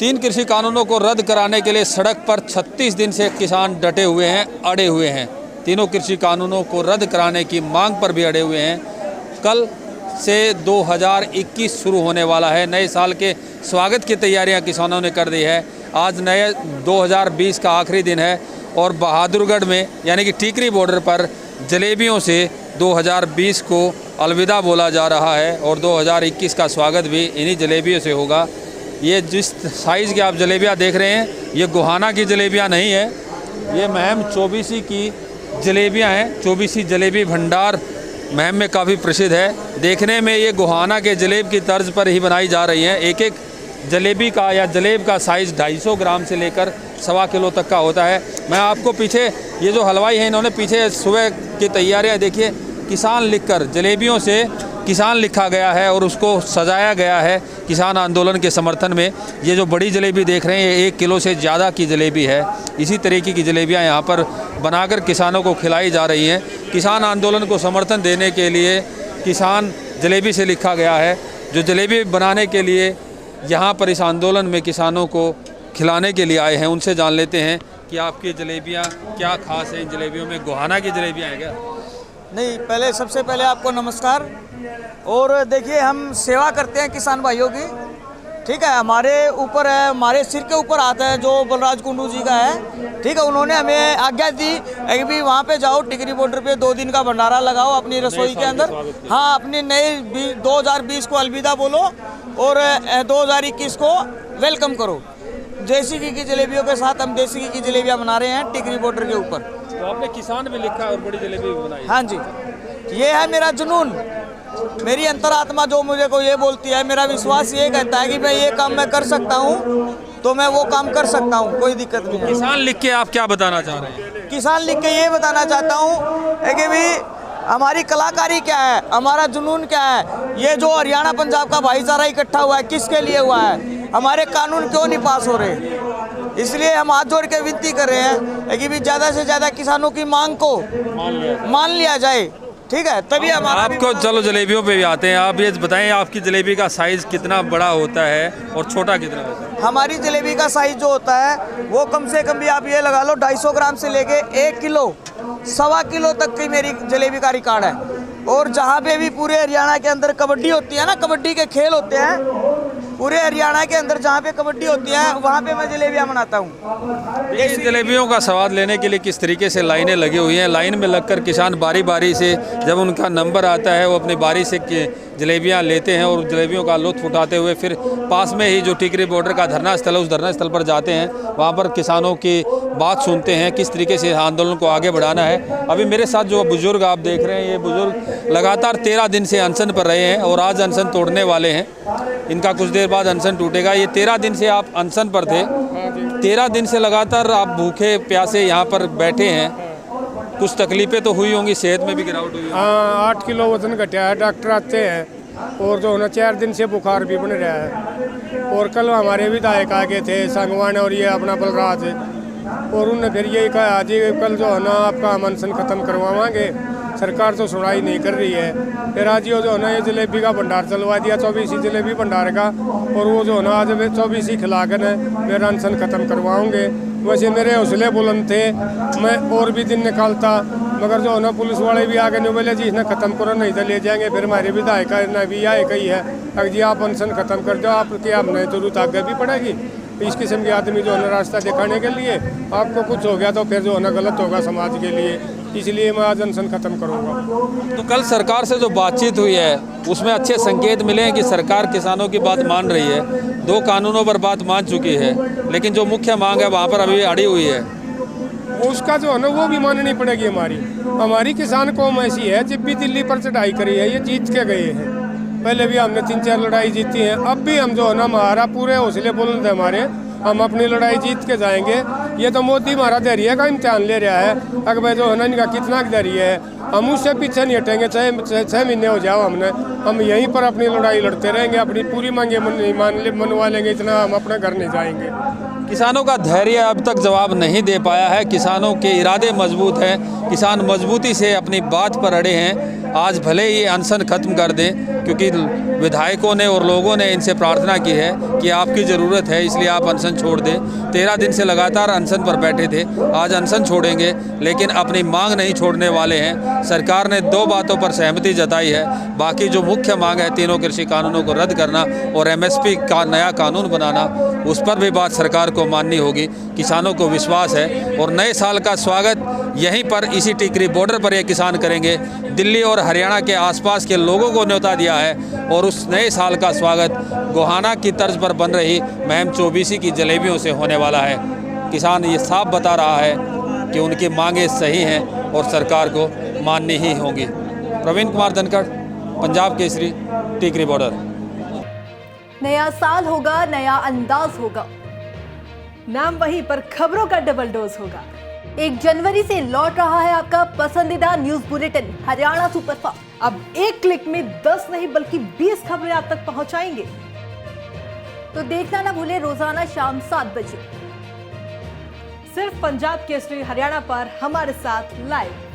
तीन कृषि कानूनों को रद्द कराने के लिए सड़क पर 36 दिन से किसान डटे हुए हैं, अड़े हुए हैं। तीनों कृषि कानूनों को रद्द कराने की मांग पर भी अड़े हुए हैं। कल से 2021 शुरू होने वाला है। नए साल के स्वागत की तैयारियां किसानों ने कर दी है। आज नए 2020 का आखिरी दिन है और बहादुरगढ़ में यानी कि टीकरी बॉर्डर पर जलेबियों से 2020 को अलविदा बोला जा रहा है और 2021 का स्वागत भी इन्हीं जलेबियों से होगा। ये जिस साइज़ की आप जलेबियाँ देख रहे हैं, ये गोहाना की जलेबियाँ नहीं है, ये महम चौबीसी की जलेबियाँ हैं। चौबीसी जलेबी भंडार महम में काफ़ी प्रसिद्ध है। देखने में ये गोहाना के जलेब की तर्ज पर ही बनाई जा रही हैं। एक एक जलेबी का या जलेब का साइज़ 250 ग्राम से लेकर 1.25 किलो तक का होता है। मैं आपको पीछे ये जो हलवाई है, इन्होंने पीछे सुबह की तैयारियां देखिए, किसान लिखकर जलेबियों से किसान लिखा गया है और उसको सजाया गया है किसान आंदोलन के समर्थन में। ये जो बड़ी जलेबी देख रहे हैं, ये 1 किलो से ज़्यादा की जलेबी है। इसी तरीके की जलेबियाँ यहाँ पर बनाकर किसानों को खिलाई जा रही हैं। किसान आंदोलन को समर्थन देने के लिए किसान जलेबी से लिखा गया है। जो जलेबी बनाने के लिए यहाँ पर इस आंदोलन में किसानों को खिलाने के लिए आए हैं, उनसे जान लेते हैं कि आपकी जलेबियाँ क्या खास है। इन जलेबियों में गोहाना की जलेबियाँ हैं क्या? नहीं, पहले सबसे पहले आपको नमस्कार। और देखिए, हम सेवा करते हैं किसान भाइयों की, ठीक है। हमारे ऊपर है, हमारे सिर के ऊपर आता है जो बलराज कुंडू जी का है, ठीक है। उन्होंने हमें आज्ञा दी कि भी वहाँ पे जाओ, टिकरी बॉर्डर पे 2 दिन का भंडारा लगाओ अपनी रसोई के अंदर। हाँ, अपनी नए 2020 को अलविदा बोलो और 2021 को वेलकम करो। देसी घी की जलेबियों के साथ हम देसी घी की जलेबियाँ बना रहे हैं टिकरी बॉर्डर के ऊपर। तो आपने किसान भी लिखा और बड़ी जलेबी भी बनाई। हाँ जी, ये है मेरा जुनून, मेरी अंतरात्मा जो मुझे को ये बोलती है। मेरा विश्वास ये कहता है कि मैं ये काम मैं कर सकता हूँ तो मैं वो काम कर सकता हूँ, कोई दिक्कत नहीं है। किसान लिख के आप क्या बताना चाह रहे हैं? किसान लिख के ये बताना चाहता हूँ कि भी हमारी कलाकारी क्या है, हमारा जुनून क्या है। ये जो हरियाणा पंजाब का भाईचारा इकट्ठा हुआ है, किसके लिए हुआ है? हमारे कानून क्यों नहीं पास हो रहे? इसलिए हम हाथ जोड़ के विनती कर रहे हैं कि भी ज़्यादा से ज़्यादा किसानों की मांग को मान लिया जाए, ठीक है। तभी हमारा आपको चलो जलेबियों पे भी आते हैं। आप ये बताएं, आपकी जलेबी का साइज़ कितना बड़ा होता है और छोटा कितना होता है? हमारी जलेबी का साइज़ जो होता है वो कम से कम भी आप ये लगा लो 250 ग्राम से लेके 1 किलो 1.25 किलो तक की मेरी जलेबी का रिकॉर्ड है। और जहाँ पे भी पूरे हरियाणा के अंदर कबड्डी होती है ना, कबड्डी के खेल होते हैं पूरे हरियाणा के अंदर, जहाँ पे कबड्डी होती है वहाँ पे मैं जलेबियाँ बनाता हूँ। इन जलेबियों का स्वाद लेने के लिए किस तरीके से लाइनें लगी हुई हैं। लाइन में लगकर किसान बारी बारी से, जब उनका नंबर आता है, वो अपनी बारी से जलेबियाँ लेते हैं और जलेबियों का लुत्फ़ उठाते हुए फिर पास में ही जो टिकरी बॉर्डर का धरना स्थल है, उस धरना स्थल पर जाते हैं। वहाँ पर किसानों की बात सुनते हैं, किस तरीके से आंदोलन को आगे बढ़ाना है। अभी मेरे साथ जो बुजुर्ग आप देख रहे हैं, ये बुजुर्ग लगातार 13 दिन से अनशन पर रहे हैं और आज अनशन तोड़ने वाले हैं। इनका कुछ देर बाद अनशन टूटेगा। ये 13 दिन से आप अनशन पर थे, 13 दिन से लगातार आप भूखे प्यासे यहाँ पर बैठे हैं। कुछ तकलीफें तो हुई होंगी, सेहत में भी गिरावट हुई होगी। हाँ, 8 किलो वजन घटा है। डॉक्टर आते हैं और जो है ना 4 दिन से बुखार भी बन रहा है। और कल हमारे विधायक आगे थे, संगवान और ये अपना बलराज, और उन्होंने फिर यही कहा जी कल जो है ना आपका हम अनशन ख़त्म करवाएंगे। सरकार तो सुनाई नहीं कर रही है। फिर आज जो है ना ये जलेबी का भंडार चलवा दिया, 24 जलेबी भंडार का, और वो जो है ना आज 24 खिला कर मेरा अनशन ख़त्म करवाऊँगे। वैसे मेरे हौसले बुलंद थे, मैं और भी दिन निकालता, मगर जो है ना पुलिस वाले भी आगे नहीं बोले जी इसने ख़त्म करो, नहीं तो ले जाएंगे। फिर हमारे विधायक ने भी आए कही है अगर जी आप अनशन ख़त्म कर दो, आपकी आपने जरूरत आगे भी पड़ेगी। इस किस्म के आदमी जो है ना रास्ता दिखाने के लिए, आपको कुछ हो गया तो फिर जो है ना गलत होगा समाज के लिए, इसलिए मैं आज अनशन ख़त्म करूँगा। तो कल सरकार से जो बातचीत हुई है उसमें अच्छे संकेत मिले हैं कि सरकार किसानों की बात मान रही है। 2 कानूनों पर बात मान चुकी है, लेकिन जो मुख्य मांग है वहाँ पर अभी अड़ी हुई है। उसका जो है ना वो भी माननी पड़ेगी। हमारी किसान कौम ऐसी है, जब भी दिल्ली पर चढ़ाई करी है ये जीत के गए हैं। पहले भी हमने 3-4 लड़ाई जीती है, अब भी हम जो है ना हमारा पूरे हौसले बुलंद है हमारे, हम अपनी लड़ाई जीत के जाएंगे। ये तो मोदी हमारा धैर्य का इम्तिहान ले रहा है, अगर जो है ना इनका कितना धैर्य है। हम उससे पीछे नहीं हटेंगे, 6 महीने हो जाओ हम यहीं पर अपनी लड़ाई लड़ते रहेंगे, अपनी पूरी मांगे मनवा लेंगे, इतना हम अपने घर नहीं जाएंगे। किसानों का धैर्य अब तक जवाब नहीं दे पाया है। किसानों के इरादे मजबूत हैं, किसान मजबूती से अपनी बात पर अड़े हैं। आज भले ही अनशन खत्म कर दें, क्योंकि विधायकों ने और लोगों ने इनसे प्रार्थना की है कि आपकी ज़रूरत है इसलिए आप अनशन छोड़ दें। 13 दिन से लगातार अनशन पर बैठे थे, आज अनशन छोड़ेंगे लेकिन अपनी मांग नहीं छोड़ने वाले हैं। सरकार ने 2 बातों पर सहमति जताई है, बाकी जो मुख्य मांग है तीनों कृषि कानूनों को रद्द करना और MSP का नया कानून बनाना, उस पर भी बात सरकार को माननी होगी। किसानों को विश्वास है और नए साल का स्वागत यहीं पर इसी टिकरी बॉर्डर पर ये किसान करेंगे। दिल्ली और हरियाणा के आसपास के लोगों को न्योता दिया है और उस नए साल का स्वागत गोहाना की तर्ज पर बन रही महम चौबीसी की जलेबियों से होने वाला है। किसान ये साफ बता रहा है कि उनकी मांगें सही हैं और सरकार को माननी ही होंगी। प्रवीण कुमार धनखड़, पंजाब केसरी, टिकरी बॉर्डर। नया साल होगा, नया अंदाज होगा, नाम वही पर खबरों का डबल डोज होगा। 1 जनवरी से लौट रहा है आपका पसंदीदा न्यूज बुलेटिन हरियाणा सुपरफास्ट। अब एक क्लिक में 10 नहीं बल्कि 20 खबरें आप तक पहुंचाएंगे। तो देखना ना भूले रोजाना शाम 7 बजे सिर्फ पंजाब केसरी हरियाणा पर हमारे साथ लाइव।